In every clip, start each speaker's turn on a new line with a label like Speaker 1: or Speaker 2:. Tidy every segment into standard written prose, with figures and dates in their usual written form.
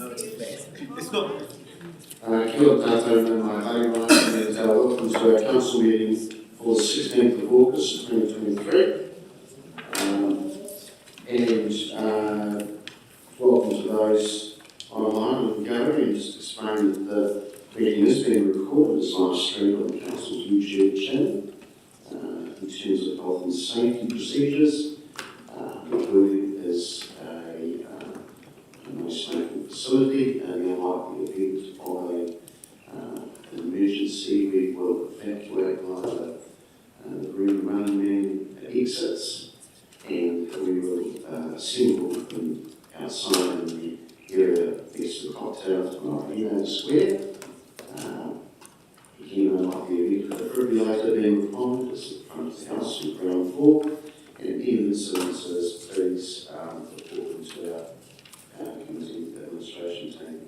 Speaker 1: It's not.
Speaker 2: Kia ora tātou nō mai haere and welcome to our council meeting for the 16th of August 2023. And welcome to those online and gallery, and just explain that the meeting is being recorded as live stream on the council's YouTube channel in terms of health and safety procedures, including as a no smoking facility, and there might be a event of an emergency. We will evacuate via the room running man exits, and we will assemble them outside in the area next to the cocktail tomorrow in the square. Again, there might be a event with a defibrillator being required as the front of the house on the ground floor, and any incidences, please report them to our committee administration team.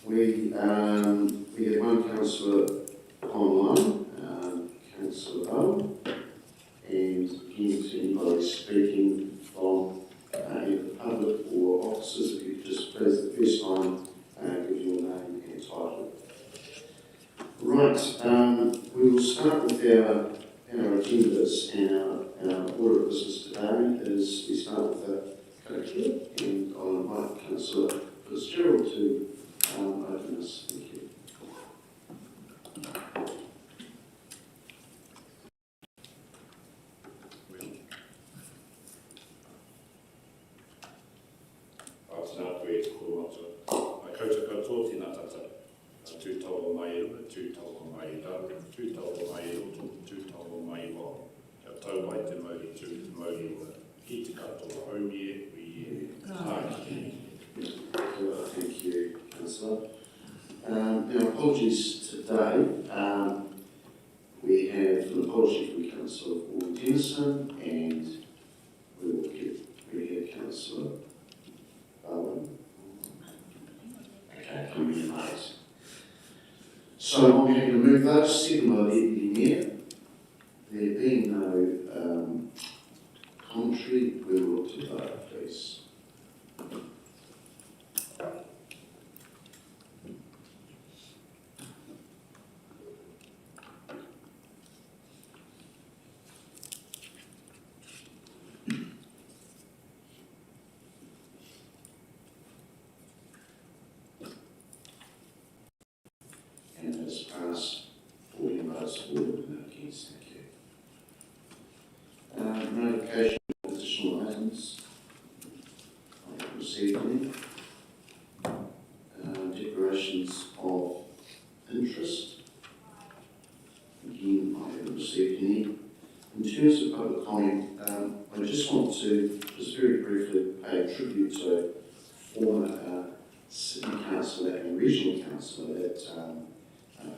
Speaker 2: We have one councillor online, Councillor Owen, and again to anybody speaking from either the public or officers, if you could just please the first time give your name and title. Right, we will start with our agendas, and our order of business today is we start with a curriculum, and I'll invite Councillor Fitzgerald to open us. Thank you. Thank you, Councillor. Now, apologies today. We have an apology from Councillor Paul Dennison, and we will hear Councillor Owen. Okay, coming in late. So I'm going to move those, second by the Deputy Mayor. There being no commentary, we will look to vote, please. And has passed 14 votes for and no against. Thank you. Notification of additional items. I have received any. Declarations of interest. Again, I haven't received any. In terms of public comment, I just want to just very briefly pay a tribute to a former city councillor and regional councillor that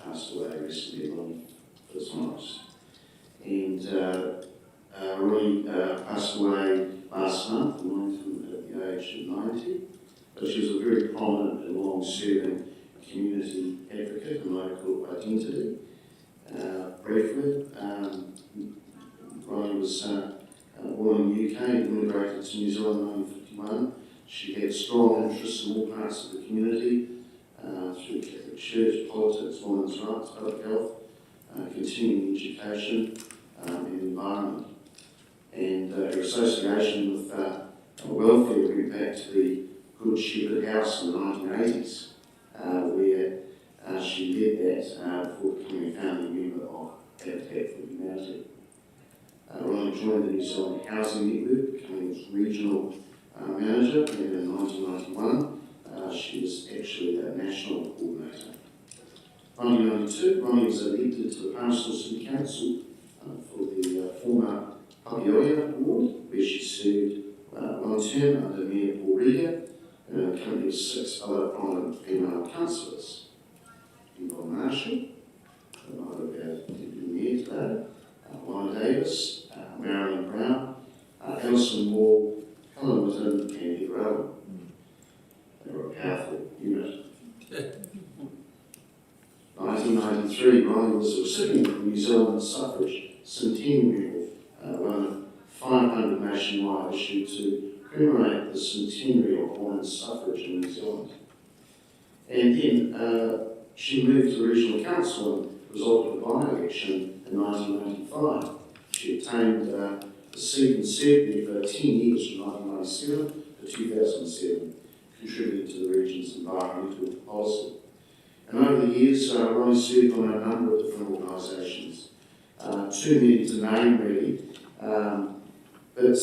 Speaker 2: passed away recently, Ronnie Fitzmaurice. And Ronnie passed away last month, at the age of 90. But she was a very prominent and long-serving community advocate and local identity. Briefly, Ronnie was born in the UK and immigrated to New Zealand in 1951. She had strong interests in all parts of the community, through the Catholic Church, politics, women's rights, public health, continuing education, and environment. And her association with welfare went back to the Good Shepherd House in the 1980s, where she led that before becoming a founding member of Habitat for Humanity. Ronnie joined the New Zealand Housing Network, becoming its regional manager, and in 1991 she was actually a national coordinator. In 1992, Ronnie was elected to the Pastoral City Council for the former Papiaoia Ward, where she served one term under Mayor Paul Riga, and accompanied 6 other prominent female councillors. Yvonne Marshall, the mother of our Deputy Mayor today, Lana Davis, Marilyn Brown, Alison Moore, Helen Whitton, and Heather Owen. They were a powerful unit. 1993, Ronnie was a recipient of the New Zealand Suffrage Centennial Medal, one of 500 nationwide issued to commemorate the centenary of women's suffrage in New Zealand. And then she moved to the regional council and resulted in a by-election in 1995. She obtained the seat and served there for 10 years from 1997 to 2007, contributing to the region's environmental policy. And over the years, Ronnie served on a number of different organisations. Too many to name, really. But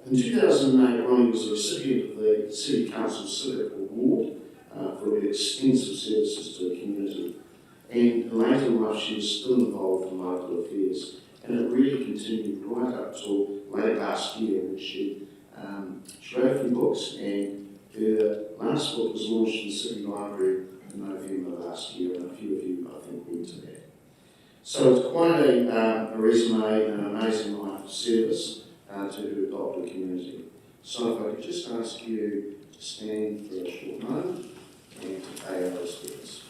Speaker 2: in 2008, Ronnie was a recipient of the City Council Civic Award for her extensive services to the community. And later in life, she was still involved in local affairs. And it really continued right up till late last year, when she wrote a few books, and her last book was launched in the City Library in November last year, and a few of you, I think, went to that. So it's quite a resume and an amazing life of service to her adopted community. So if I could just ask you to stand for a short moment and to pay our respects.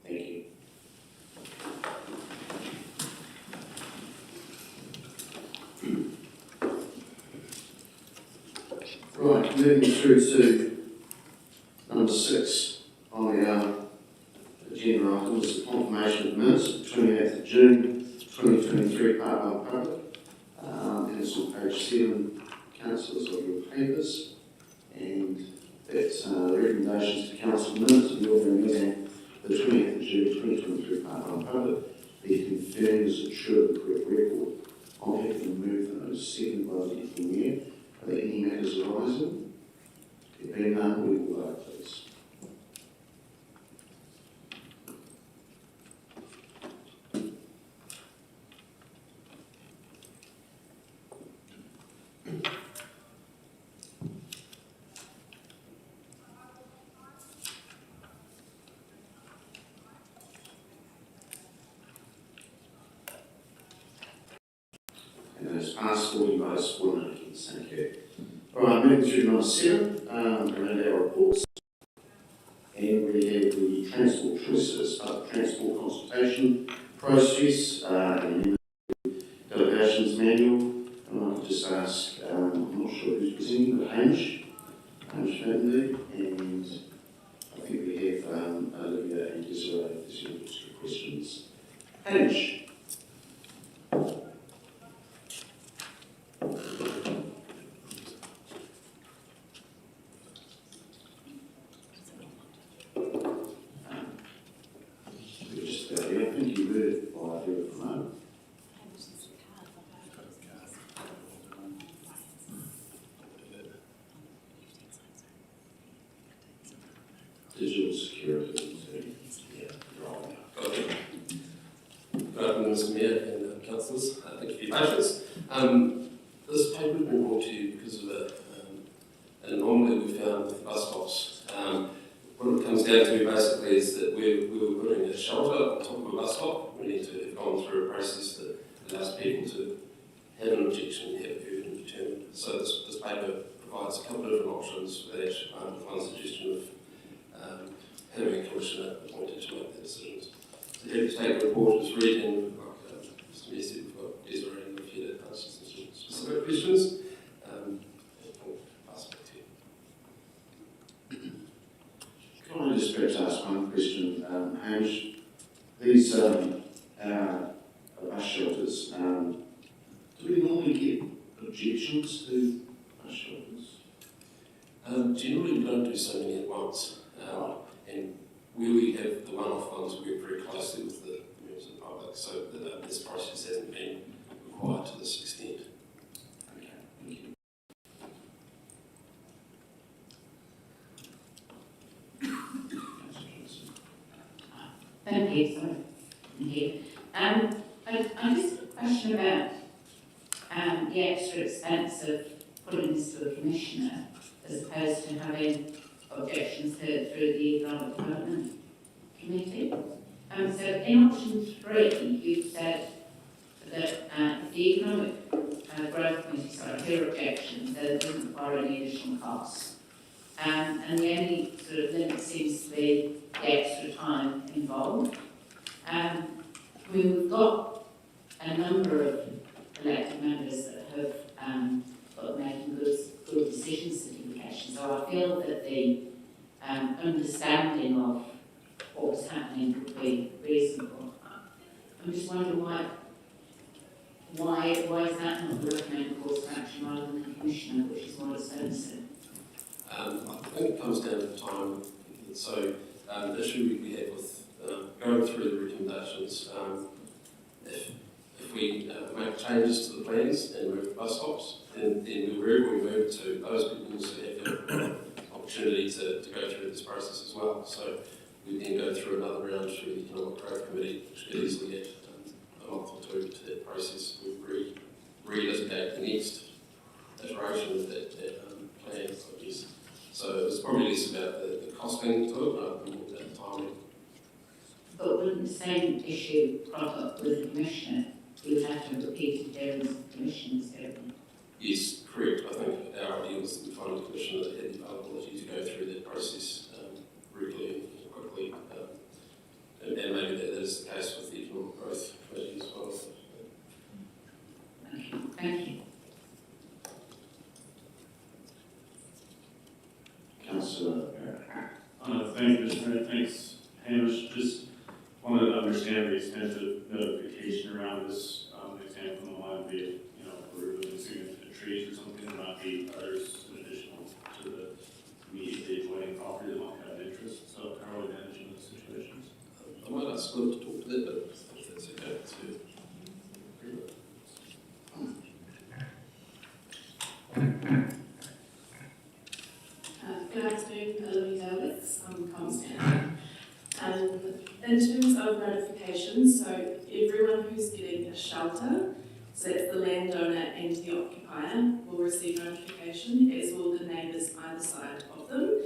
Speaker 2: Thank you. Right, moving through to number 6 on our agenda item is the confirmation of minutes of 28th of June 2023, part 1 public. And it's on page 7, councillors, of your papers. And that's the recommendations to council minutes of the ordinary meeting the 20th of June 2023, part 1 public, be confirmed as a true and correct record. I'll have to move those second by the Deputy Mayor. Are there any matters arising? If there are none, we will vote, please. And it's passed 40 votes for and against. Thank you. All right, moving through number 7, around our reports. And we have the transport choices, transport consultation process, and the delegations manual. And I could just ask, I'm not sure who's presenting, but Hamish Vandenberg, and I think we have Olivia and Desiree, if there's any extra questions. Hamish. I think you heard it while I heard it from home. Digital security. Yeah, right.
Speaker 1: Okay. Good afternoon, Mr. Mayor and councillors. Thank you for your patience. This paper has been brought to you because of an anomaly we found with bus stops. What it comes down to basically is that we were putting a shelter on top of a bus stop. We need to have gone through a process that allows people to have an objection and have it heard and determined. So this paper provides a couple of different options for that, with one suggestion of having a commissioner appointed to make the decisions. So here to take the report is read, and like Mr. Mayor said, we've got Desiree and Olivia to answer some specific questions. I'll pass it back to you.
Speaker 2: Can I just perhaps ask one question, Hamish? These bus shelters, do we normally get objections to bus shelters?
Speaker 1: Generally, we don't do so many at once. And where we have the one-off ones, we work very closely with the members of the public, so that this process hasn't been required to this extent.
Speaker 2: Okay, thank you.
Speaker 3: Thank you, sorry. Thank you. I just have a question about the extra expense of putting this to a commissioner as opposed to having objections heard through the Economic Development Committee. So in option 3, you've said the that the Economic Growth Committee, her objection that it doesn't require any additional costs. And the only sort of limit seems to be the extra time involved. We've got a number of elected members that have got making good decision certification, so I feel that the understanding of what was happening would be reasonable. I'm just wondering why is that not the recommended course of action rather than the Commissioner, which is what it's done so?
Speaker 1: I think it comes down to time. So the issue we had with going through the recommendations, if we make changes to the plans and move bus stops, then wherever we move to, those people also have the opportunity to go through this process as well. So we then go through another round through the Economic Growth Committee, which could easily add a month or two to that process. We re-litigate the next iteration of that plan, I guess. So it's probably less about the costing to it rather than more about the timing.
Speaker 3: But wouldn't the same issue crop up with the Commissioner? You would have to repeat it there as the Commissioner's doing.
Speaker 1: Yes, correct. I think our idea was that we find a Commissioner that had the availability to go through that process regularly and quickly. And maybe that is the case with the Economic Growth Committee as well.
Speaker 3: Okay, thank you.
Speaker 2: Councillor
Speaker 4: Thank you, Mr. Mayor. Thanks, Hamish. Just wanted to understand the extent of notification around this. Example in the line would be, we're removing significant trees or something, and not be others in additional to the immediately adjoining property that might have an interest. So how are we managing those situations?
Speaker 1: I might ask Will to talk to that, but if that's okay to agree with.
Speaker 5: Good afternoon, Eloise Alex. I'm Constance. In terms of notifications, so everyone who's getting a shelter, so that's the landowner and the occupier, will receive notification, as will the neighbours either side of them.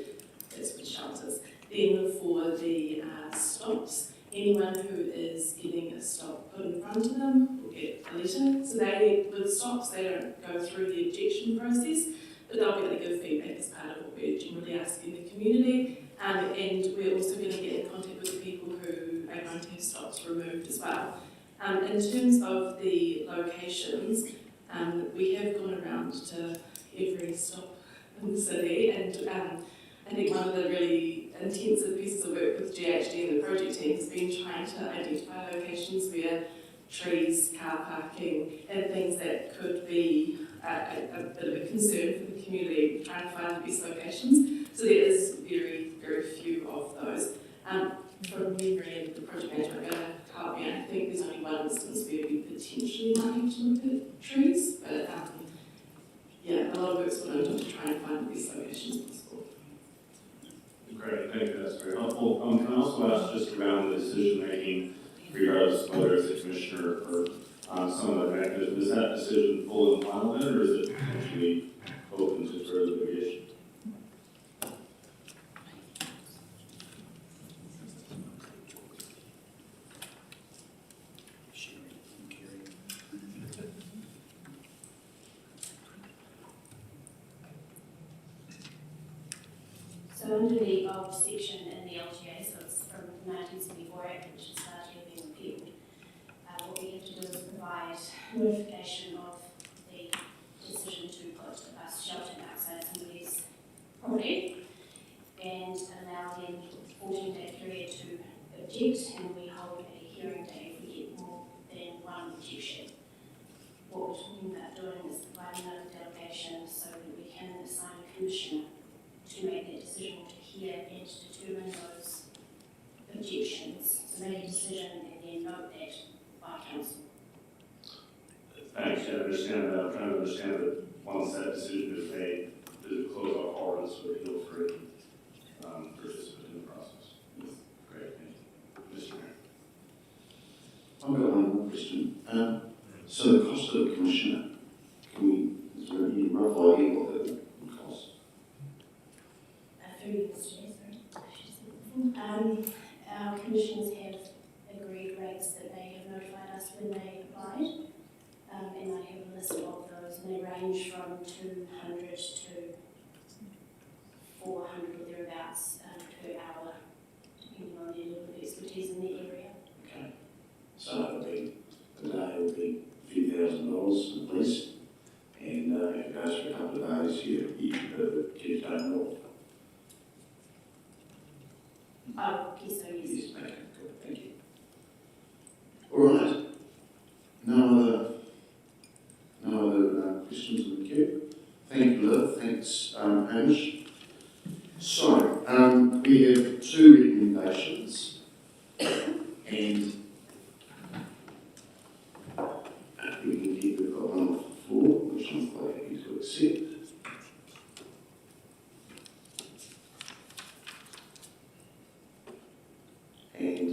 Speaker 5: That's for shelters. Then for the stops, anyone who is getting a stop put in front of them will get a letter. So with stops, they don't go through the objection process, but they'll be able to give feedback as part of what we're generally asking the community. And we're also going to get in contact with the people who are going to have stops removed as well. In terms of the locations, we have gone around to every stop in the city, and I think one of the really intensive pieces of work with GHD and the project team has been trying to identify locations where trees, car parking, and things that could be a bit of a concern for the community, trying to find the best locations. So there is very, very few of those. From memory, and the project manager are going to help me, I think there's only one instance where we potentially might have to look at trees, but yeah, a lot of work's gone into trying to find the best locations possible.
Speaker 4: Great, thank you. That's very helpful. Can I also ask just around the decision making, regardless of whether it's a commissioner or some other mechanism, is that decision full and final then, or is it potentially open to further litigation?
Speaker 6: So under the old section in the LGA, so it's from the 1974 Act, which is largely being repealed, what we have to do is provide notification of the decision to put a bus shelter outside somebody's property and allow them a 14-day period to object, and we hold a hearing day if we get more than one objection. What we're talking about doing is providing another delegation so that we can assign a commissioner to make that decision, to hear and determine those objections, so make a decision and then note that by council.
Speaker 4: Thanks, I understand that. I'm trying to understand that once that decision is made, does it close off all risks or appeal for any participant in the process? Great, thank you. Mr. Mayor.
Speaker 2: I've got one more question. So the cost of the commissioner, is there any rough idea what that would cost?
Speaker 6: Through you, Mr. Mayor, our commissioners have agreed rates that they have notified us when they applied. and I have a list of those, and they range from 200 to 400 or thereabouts per hour, depending on their level of expertise in the area.
Speaker 2: Okay. So it'll be, the day will be a few $1,000 at least. And if it goes for a couple of days, you can keep going north.
Speaker 6: Oh, yes, so yes.
Speaker 2: Yes, okay, good, thank you. All right. No other questions in the queue? Thank you, Liv. Thanks, Hamish. So, we have 2 recommendations, and we've got one off the floor, which I'm quite happy to accept. And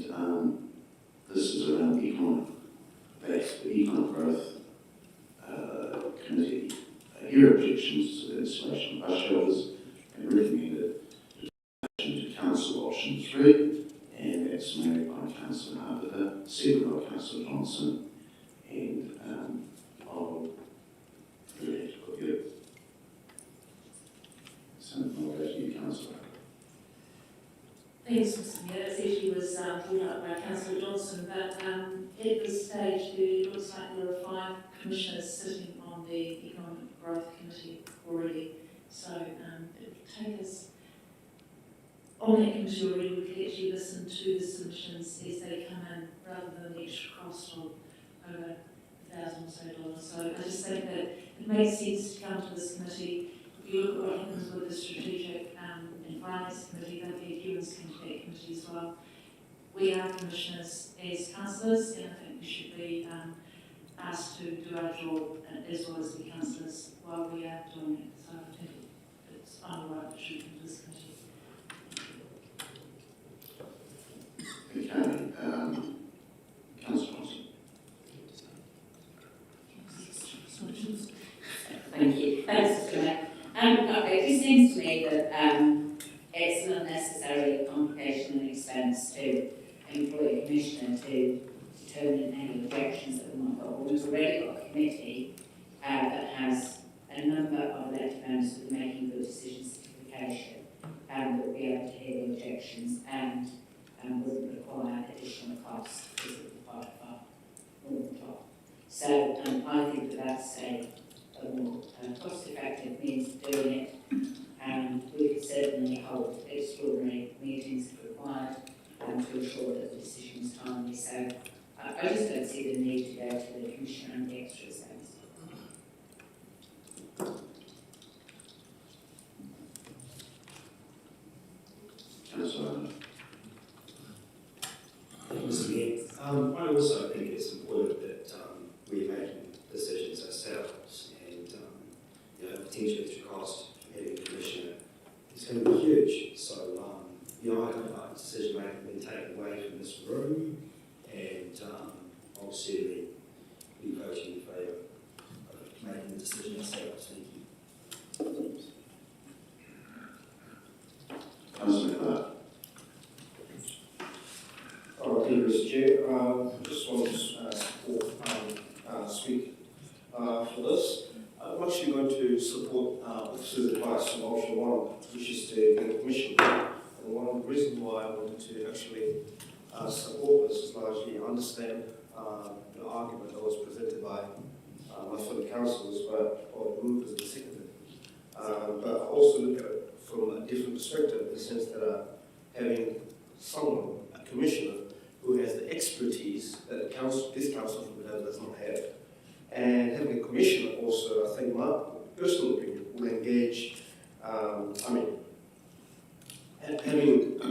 Speaker 2: this is around the economic growth committee. Hear objections to the installation of bus shelters and recommended to council option 3, and that's made by Councillor Harper, seconded by Councillor Johnson, and I'll really have to put you. So I'll go to you, Councillor.
Speaker 7: Thanks, Mr Mayor. It actually was brought up by Councillor Johnson, but at this stage it looks like there are 5 commissioners sitting on the Economic Growth Committee already. So it would take us, on that committee already, we could actually listen to the submissions as they come in rather than the extra cost of over $1,000 or so. So I just think that it makes sense to come to this committee. If you look at what happens with the Strategic and Finance Committee, they've had humans come to that committee as well. We are commissioners as councillors, and I think we should be asked to do our job as well as the councillors while we are doing it. So I think it's only right that should come to this committee.
Speaker 2: Okay, Councillor Johnson.
Speaker 3: Thank you. Thanks, Mr Mayor. It just seems to me that it's an unnecessary complication and expense to employ a commissioner to determine any objections that we might have. We've already got a committee that has a number of elected members who are making good decision certification that will be able to hear the objections and wouldn't require additional costs because it would be part of our normal job. So I think that that's a more cost-effective means of doing it, and we could certainly hold extraordinary meetings if required to ensure that the decision is timely. So I just don't see the need to go to the Commissioner and the extra expense.
Speaker 2: Councillor.
Speaker 8: Mr. Mayor, I also think it's important that we make decisions ourselves, and potentially extra cost for having a commissioner is going to be huge. So I don't like decision making being taken away from this room, and I'll certainly be voting in favour of making the decision ourselves. Thank you.
Speaker 2: Councillor Clark.
Speaker 9: Thank you, Mr. Chair. Just want to speak for this. I'm actually going to support Officer's advice on option 1, which is to get a commission. And one of the reasons why I wanted to actually support this is largely understand the argument that was presented by my fellow councillors, or moved as the seconded. But also look at it from a different perspective, in the sense that having someone, a commissioner, who has the expertise that this council does not have, and having a commissioner also, I think, my personal opinion, will engage.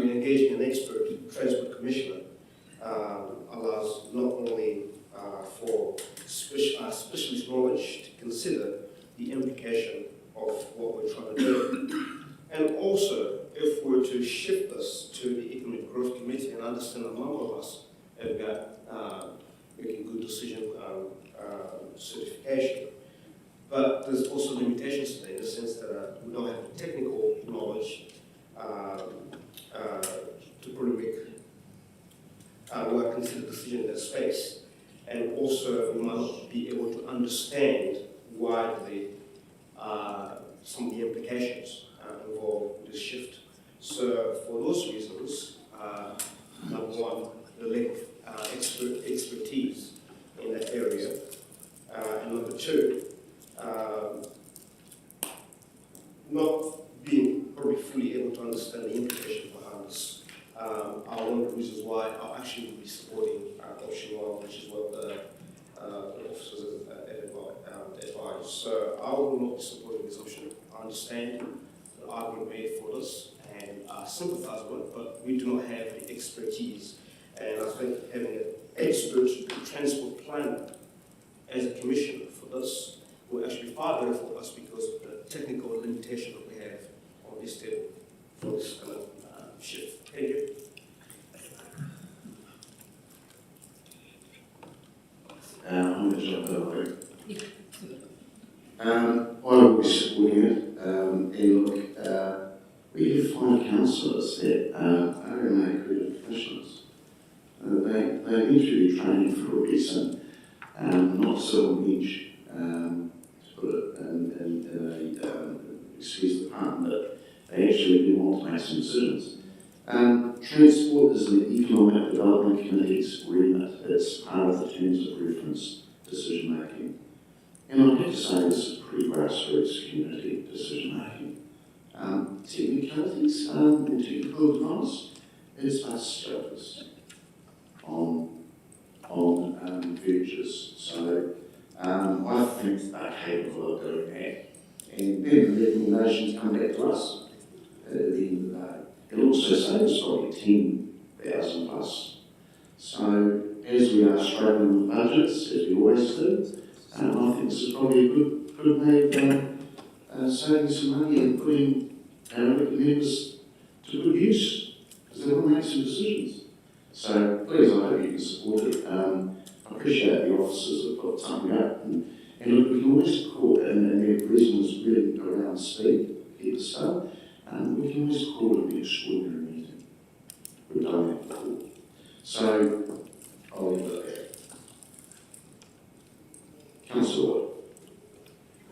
Speaker 9: Engaging an expert transport commissioner allows not only for specialist knowledge to consider the implication of what we're trying to do, and also if we're to shift this to the Economic Growth Committee, and understand a number of us have got making good decision certification, but there's also limitations to that, in the sense that we don't have the technical knowledge to probably make consider decision in that space. and also we might not be able to understand widely some of the implications involved with this shift. So for those reasons, number one, the lack of expertise in that area, and number two, not being probably fully able to understand the implications behind this are one of the reasons why I actually will be supporting option one, which is what the officers advise. So I will not be supporting this option. I understand the argument made for this and I sympathise with it, but we do not have the expertise. And I think having an expert transport planner as a commissioner for this will actually be far better for us because of the technical limitation that we have on this table for this kind of shift. Thank you.
Speaker 2: I'm going to jump over. I will be supporting it. And look, we have 5 councillors that are accredited professionals. They've been through the training for a reason, not so niche, to put it in a excuse the pun, but they actually do want to make some decisions. Transport is an economic development committee's remit. It's part of the terms of reference decision making. And I have to say this is pretty grassroots community decision making. Technicalities and technical advice is bus shelters on futures. So I think they're capable of doing that. And then the recommendations come back to us at the end of the day. It also saves probably 10,000 plus. So as we are struggling with budgets, as we always do, I think this is probably a good way of saving some money and putting our elected members to good use, because they will make some decisions. So please, I hope you can support it. I appreciate the officers have got something up, and look, we can always call it, and the reason was really around speed, keep the stuff. We can always call it an extraordinary meeting. We've done that before. So, I'll leave it at that. Councillor Ward.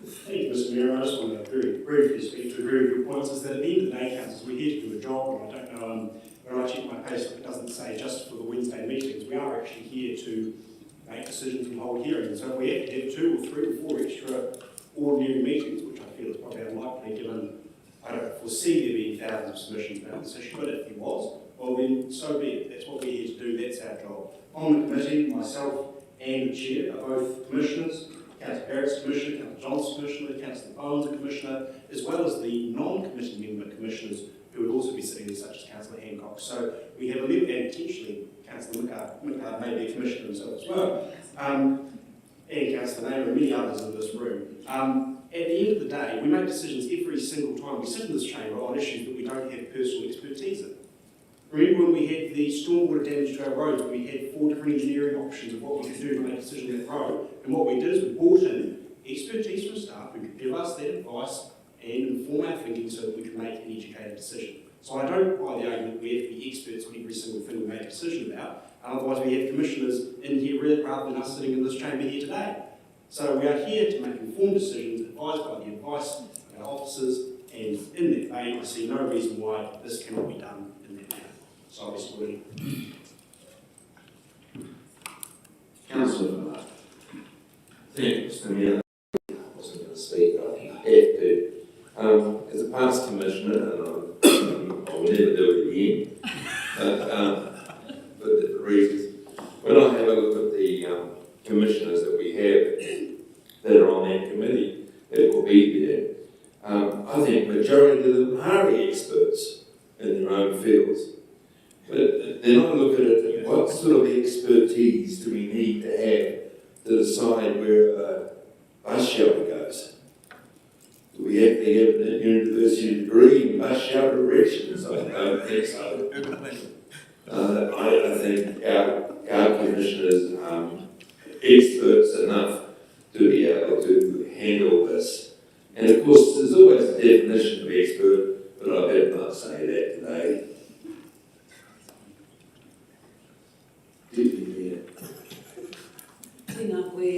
Speaker 10: Thank you, Mr. Mayor. I just want to very briefly speak to agree with your points. Is that at the end of the day, councillors, we're here to do a job, and I don't know when I check my payslip, it doesn't say just for the Wednesday meetings. We are actually here to make decisions and hold hearings. So if we have to have 2 or 3 or 4 extra ordinary meetings, which I feel is probably unlikely given I don't foresee there being thousands of submissions about this issue, but if there was, well then so be it. That's what we're here to do, that's our job. On the committee, myself and the chair are both commissioners. Councillor Barrett's commissioner, Councillor Johnson's commissioner, Councillor Bowen's a commissioner, as well as the non-committee member commissioners who would also be sitting there, such as Councillor Hancock. So we have 11, and potentially Councillor Mickard may be a commissioner himself as well, and Councillor Naylor and many others in this room. At the end of the day, we make decisions every single time we sit in this chamber on issues that we don't have personal expertise in. Remember when we had the stormwater damage to our roads, we had 4 different engineering options of what we could do to make a decision on that road, and what we did is we brought in expertise from staff who could give us that advice and inform our thinking so that we could make an educated decision. So I don't buy the argument we have to be experts on every single thing we make a decision about, otherwise we have commissioners in here rather than us sitting in this chamber here today. So we are here to make informed decisions, advised by the advice of our officers, and in that vein I see no reason why this cannot be done in that manner. So I'll be supporting it.
Speaker 2: Councillor.
Speaker 11: Thank you, Mr. Mayor. I wasn't going to speak, but I think I have to. As a past commissioner, and I will never do it again, but for different reasons, when I have a look at the commissioners that we have that are on that committee that will be there, I think the majority of them are experts in their own fields. But then I look at it, what sort of expertise do we need to have to decide where a bus shelter goes? Do we have to have a university degree in bus shelter erections? I don't think so. I think our commissioners are experts enough to be able to handle this. And of course, there's always a definition of expert, but I better not say that today.
Speaker 12: tēnā koe,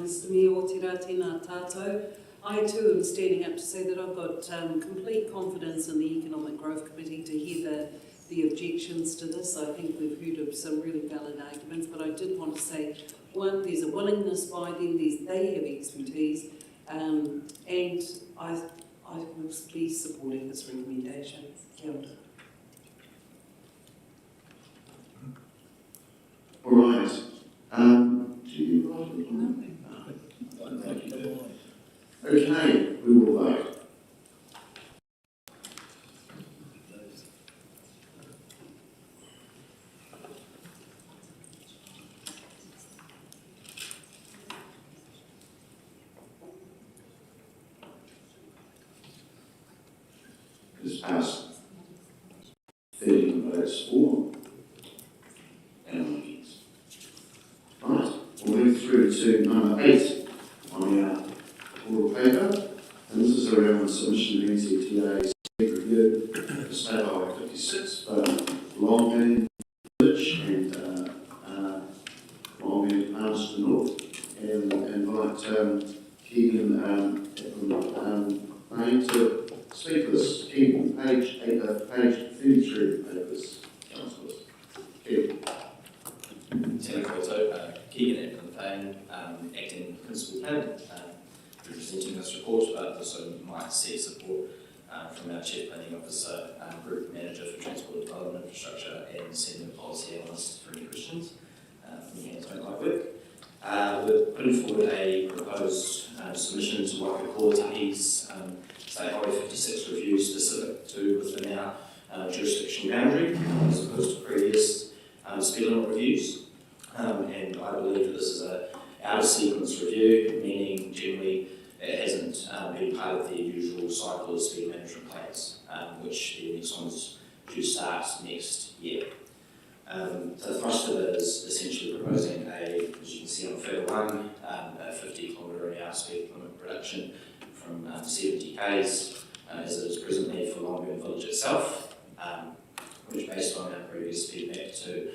Speaker 12: Mr Mayor, o te rā, tēnā tātou. I too am standing up to say that I've got complete confidence in the Economic Growth Committee to hear the objections to this. I think we've heard of some really valid arguments, but I did want to say, one, there's a willingness by them, they have expertise, and I will be supporting this recommendation. Kia ora.
Speaker 2: All right. Do you want to? No. Thank you. Okay, we will vote. It's passed. 13 votes for and 1 against. Right, we'll move through to number 8 on our oral paper, and this is around the submission of NCTA's review for State Highway 56 for Longman Village and Longman Palmerston North, and invite Keegan Main to speak to this. Keegan, page 33 of papers, Councillors. Keegan.
Speaker 13: Tēnā koutou, Keegan Payne, acting principal planner, representing this report, but also might see support from our Chief Planning Officer, Group Manager for Transport and Development Infrastructure, and Senior Policy Analyst for any questions from your hands don't like work. We're putting forward a proposed submission to Waka Kotahi's State Highway 56 review specific to within our jurisdiction boundary, as opposed to previous speed limit reviews. And I believe that this is a out-of-sequence review, meaning generally it hasn't been part of the usual cycle of speed management plans, which the next one's due start next year. So the thrust of it is essentially proposing as you can see on Figure 1, a 50 km/h speed limit reduction from 70 k's as it is presently for Longman Village itself, which based on our previous feedback to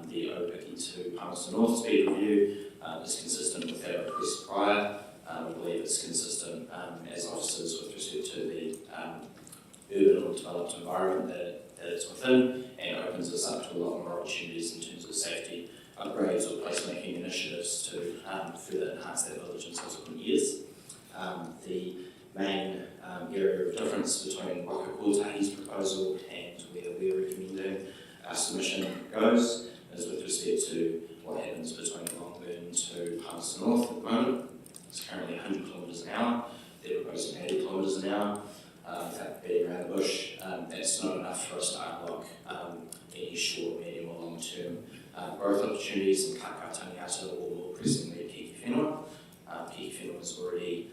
Speaker 13: the Opiki to Palmerston North speed review is consistent with our request prior. We believe it's consistent as officers with respect to the urban or developed environment that it's within, and opens us up to a lot more opportunities in terms of safety upgrades or placemaking initiatives to further enhance that village in subsequent years. The main area of difference between Waka Kotahi's proposal and where we're recommending our submission goes is with respect to what happens between Longburn to Palmerston North at the moment. It's currently 100 kilometres an hour. They're proposing 80 kilometres an hour. Without beating around the bush, that's not enough for us to unlock any short, medium or long-term growth opportunities in Kakataniata or more pressingly Kiki Whenua. Kiki Whenua is already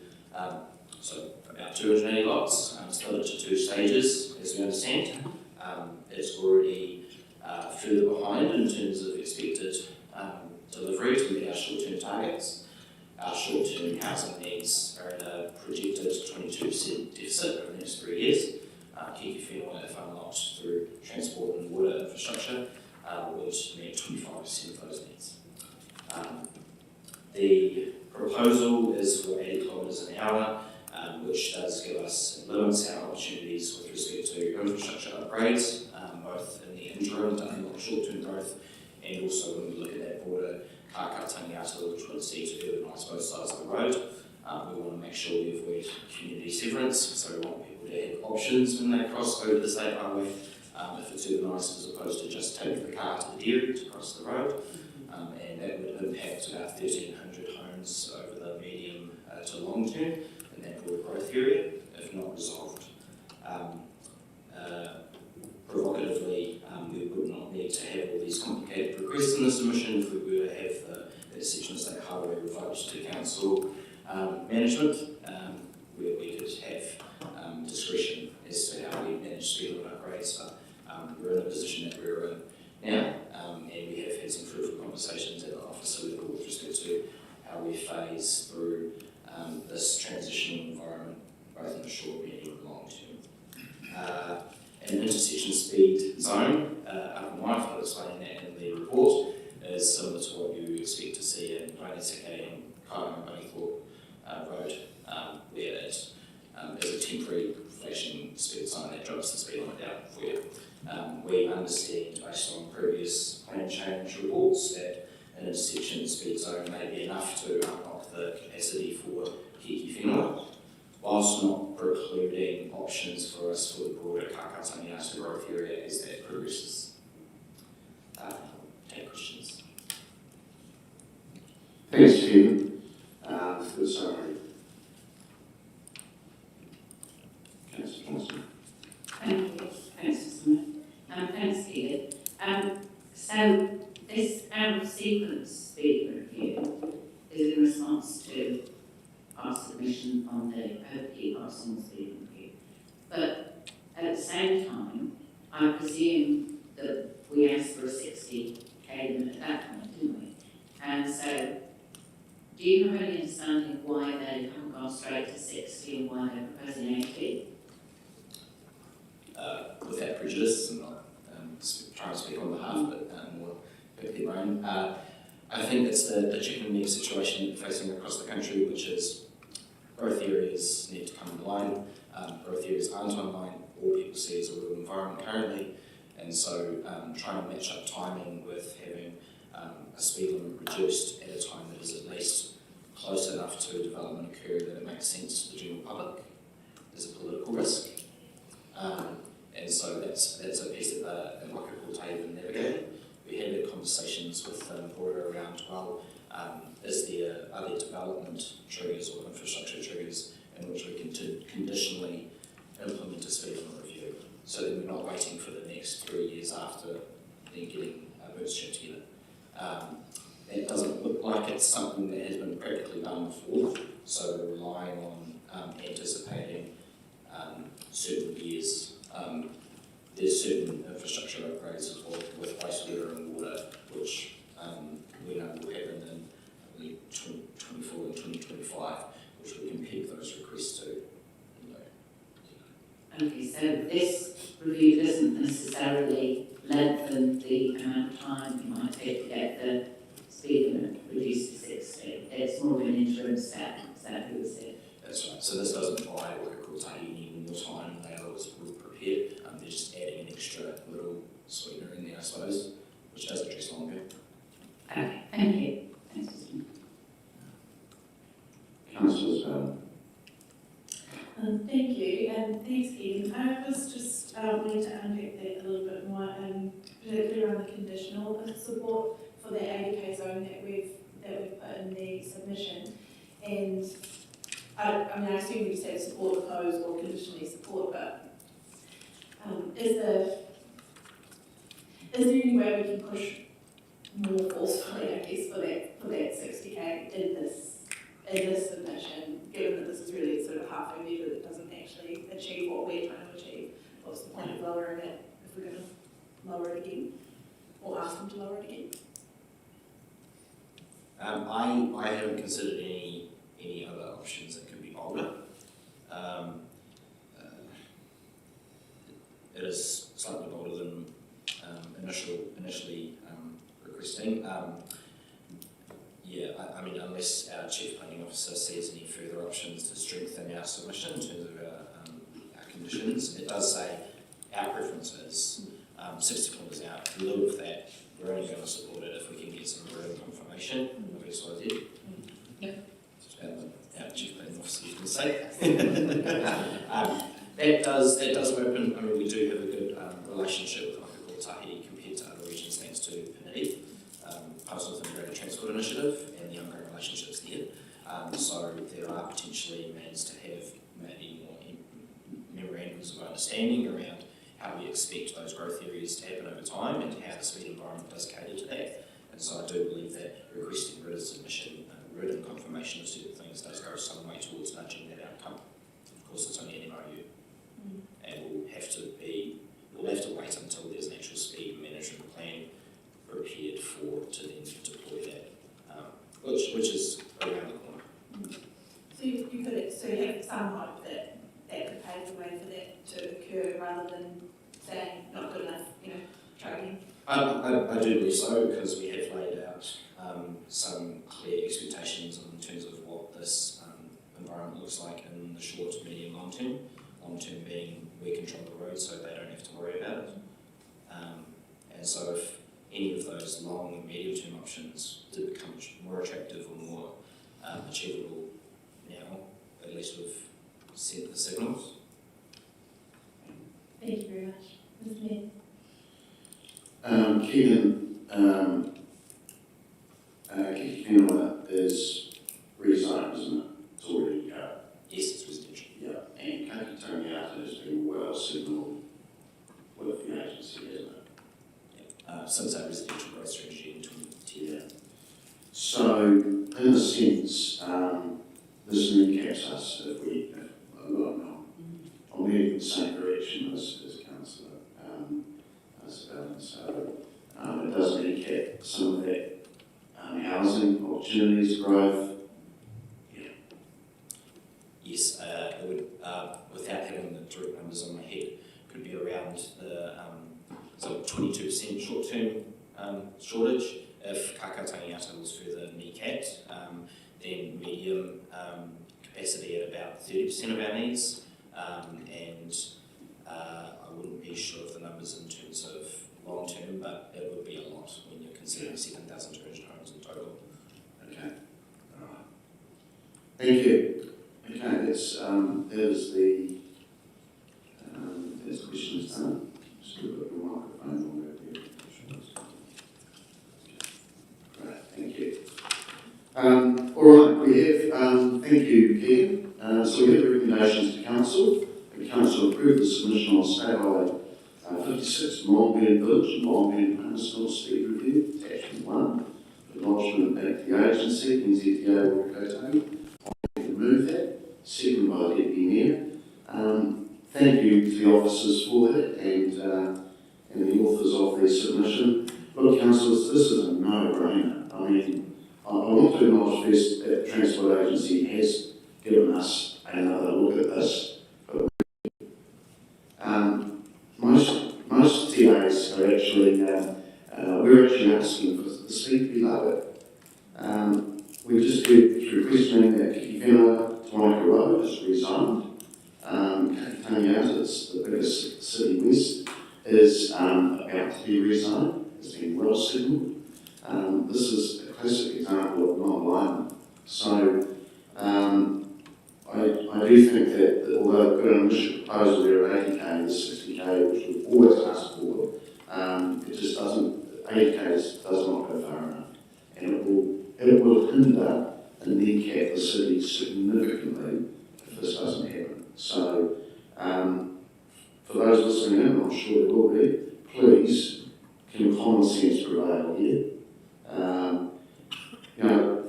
Speaker 13: so about 280 lots, split into 2 stages as we understand. It's already further behind in terms of expected delivery to meet our short-term targets. Our short-term housing needs are at a projected 22% deficit over the next 3 years. Kiki Whenua, if unlocked through transport and water infrastructure, would meet 25% of those needs. The proposal is for 80 kilometres an hour, which does give us limits our opportunities with respect to infrastructure upgrades, both in the interim to unlock short-term growth, and also when we look at that border Kakataniata, which would see to urbanise both sides of the road. We want to make sure we avoid community severance, so we want people to have options when they cross over the state highway, if it's urbanised, as opposed to just take the car to the dairy to cross the road. And that would impact about 1,300 homes over the medium to long term in that broad growth area, if not resolved. Provocatively, we would not need to have all these complicated requests in the submission if we were to have the section of State Highway revoked to council management, where we could have discretion as to how we manage speed limit upgrades, but we're in a position that we're in now, and we have had some fruitful conversations at the officer level with respect to how we phase through this transitional environment, both in the short, medium and long term. An intersection speed zone, up and wide, I'll explain that in the report, is similar to what you expect to see in Rangitikei Kainga-Bunnythorpe Road, where it is a temporary flashing speed sign that drops the speed limit down for you. We understand, based on previous plan change reports, that an intersection speed zone may be enough to unlock the capacity for Hiki Whenua, whilst not precluding options for us for the broader Kākātangiata growth area as that progresses. Take questions.
Speaker 2: Thanks, Stephen, for the summary. Councillor Johnson.
Speaker 3: Thank you. Thanks, Mr. Smith. Thanks, Peter. So this sequence speed review is in response to our submission on the OP Arsenal speed review. But at the same time, I presume that we asked for a 60k limit at that point, didn't we? And so, do you have any understanding why they haven't gone straight to 60 and why they're proposing 80?
Speaker 13: Without prejudice, I'm not trying to speak on behalf, but more quickly, Brian. I think it's the chicken and egg situation facing across the country, which is growth areas need to come online. Growth areas aren't online. All people see is a rural environment currently, and so trying to match up timing with having a speed limit reduced at a time that is at least close enough to development occur that it makes sense to the general public is a political risk. And so that's a piece that the Waka Kotahi have navigated. We had conversations with Porter around, well, are there development triggers or infrastructure triggers in which we can conditionally implement a speed limit review, so that we're not waiting for the next 3 years after then getting a bootstrap together. That doesn't look like it's something that has been practically done before, so we're relying on anticipating certain years. There's certain infrastructure upgrades as well with wastewater and water, which we know will happen in, I believe, 2024 and 2025, which we can peg those requests to.
Speaker 3: Okay, so this review doesn't necessarily lengthen the amount of time you might take to get the speed limit reduced to 60. It's more of an interim step, is that what you said?
Speaker 13: That's right. So this doesn't buy what we call taking more time. They are always prepared. They're just adding an extra little sweetener in there, I suppose, which does address longer.
Speaker 3: Okay, thank you. Thanks, Susan.
Speaker 2: Councillor
Speaker 5: Thank you, and thanks, Ian. I was just wanting to unpack that a little bit more, particularly around the conditional support for the 80k zone that we've put in the submission. And I mean, I assume you said support oppose or conditionally support, but is there any way we can push more forcefully, I guess, for that 60k in this submission, given that this is really sort of halfway measure that doesn't actually achieve what we're trying to achieve? What's the point of lowering it if we're going to lower it again, or ask them to lower it again?
Speaker 13: I haven't considered any other options that could be bolder. It is slightly bolder than initially requesting. I mean, unless our Chief Planning Officer sees any further options to strengthen our submission in terms of our conditions, it does say our preference is 60 kilometres out. In lieu of that, we're only going to support it if we can get some written confirmation of XYZ. That's about what our Chief Planning Officer can say. That does open. I mean, we do have a good relationship with Waka Kotahi compared to other regions, thanks to PNID, Postal Integrated Transport Initiative, and the ongoing relationships there. So there are potentially means to have maybe more memorandums of understanding around how we expect those growth areas to happen over time and how the speed environment does cater to that. And so I do believe that requesting written submission, written confirmation of certain things does go some way towards nudging that outcome. Of course, it's only an MOU. And we'll have to wait until there's an actual speed management plan prepared to then deploy that, which is around the corner.
Speaker 5: So you have some hope that could pave the way for that to occur, rather than saying not good enough, try again?
Speaker 13: I do believe so, because we have laid out some clear expectations in terms of what this environment looks like in the short, medium, long term. Long term being we control the road so they don't have to worry about it. And so if any of those long and medium term options did become more attractive or more achievable now, at least we've sent the signals.
Speaker 6: Thank you very much. Ms. Mayor.
Speaker 2: Keegan, Kiki Whenua is rezoned, isn't it? It's already go.
Speaker 13: Yes, it's residential.
Speaker 2: Yeah, and Kaki Tangata has been well signalled with the agency, hasn't it?
Speaker 13: Since our residential growth strategy in 2010.
Speaker 2: Yeah. So, in a sense, this kneecaps us if we, I'm heading in the same direction as Councillor Sabellin. So, it does kneecap some of that housing opportunities, growth.
Speaker 13: Yes, it would, without having the direct numbers on my head, could be around the 22% short-term shortage. If Kaka Tangata was further kneecapped, then medium capacity at about 30% of our needs, and I wouldn't be sure of the numbers in terms of long-term, but it would be a lot when you're considering 7,200 homes in total.
Speaker 2: Okay, all right. Thank you. Okay, that is the questions done. Still got your microphone on there. Great, thank you. All right, we have, thank you, Keegan. So we have recommendations to Council. The Council approved the submission on State Highway 56, Longburn Village and Longburn Municipal Speed Review, attachment 1. Lodgement back to the agency, NZTA Waikato. I can move that. Second by the Deputy Mayor. Thank you to the officers for that and the authors of their submission. Look, councillors, this is a no-brainer. I mean, I want to acknowledge first that the Transport Agency has given us another look at this. But most TAs are actually, we're actually asking for the speed to be lowered. We just heard through questioning that Kiki Whenua Tomaika Road is rezoned. Tangata, it's the biggest city west, is about to be rezoned. It's been well signalled. This is a classic example of non-alignment. So I do think that although we've got an initial proposal there at 80k, the 60k, which we've always asked for, it just doesn't, 80k does not go far enough. And it will hinder and kneecap the city significantly if this doesn't happen. So, for those listening in, I'm sure there will be, please, can common sense prevail here?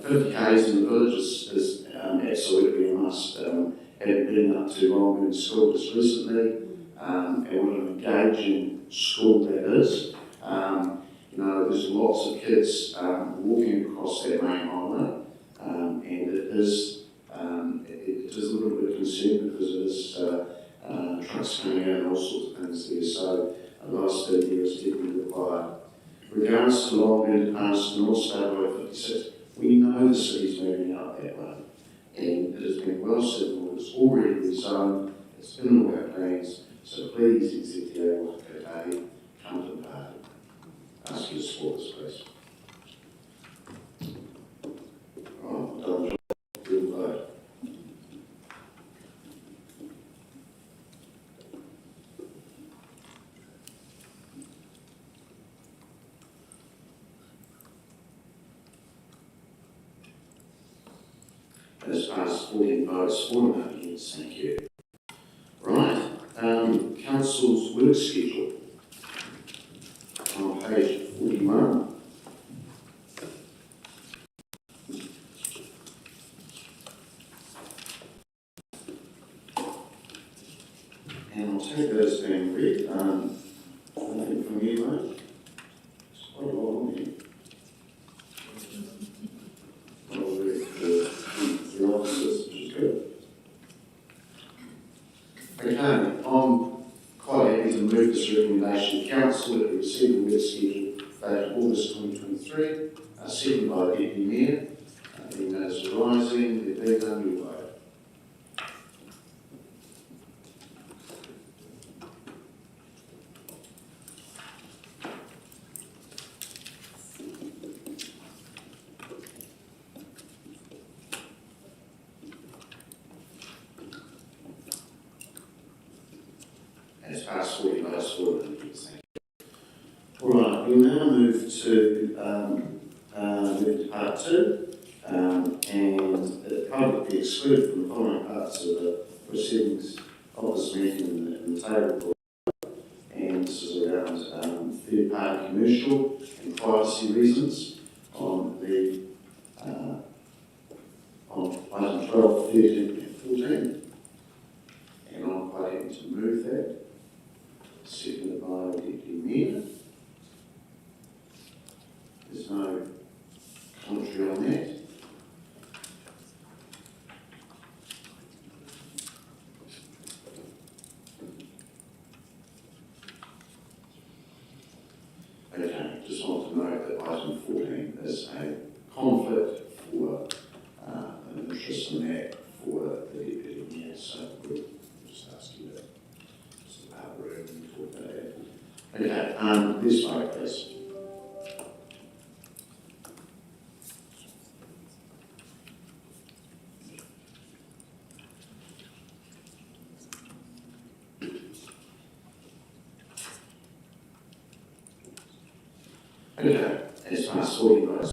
Speaker 2: 50 k's in the village is absolutely a must. Having been up to Longburn School just recently, and what an engaging school that is. There's lots of kids walking across that main highway, and it is a little bit concerned because it is trucks coming out and all sorts of things there. So a last study is definitely required. Regards to Longburn past the North State Highway 56, we know the city's moving out that way, and it has been well signalled. It's already rezoned. It's in all our plans. So please, NZTA Waikato, come to the party. Ask you to support this, please. Right, done. Good vote. As passed 14 votes for and none against, thank you. Right, Council's work schedule. On page 41. And I'll take that as being read. Nothing from you, mate. It's quite a lot on here. The officers, which is good. Okay, I'm quite happy to move this recommendation to Council that we receive the work schedule dated August 2023 Secretary, seconded by the Deputy Mayor. Any matters arising, there being none, we vote. As passed 40 votes for it. Thank you. All right, we'll now move to part 2, and it probably be excluded from the following parts of the proceedings of this meeting in the table. And this is around third-party commercial and privacy reasons on the on item 12, 13 and 14. And I'm quite happy to move that. Seconded by the Deputy Mayor. There's no commentary on that. Okay, just want to note that item 14 is a conflict for an interest in that for the Deputy Mayor, so we'll just ask you to just about room and talk about that. Okay, this vote, please. Okay, as passed 40 votes.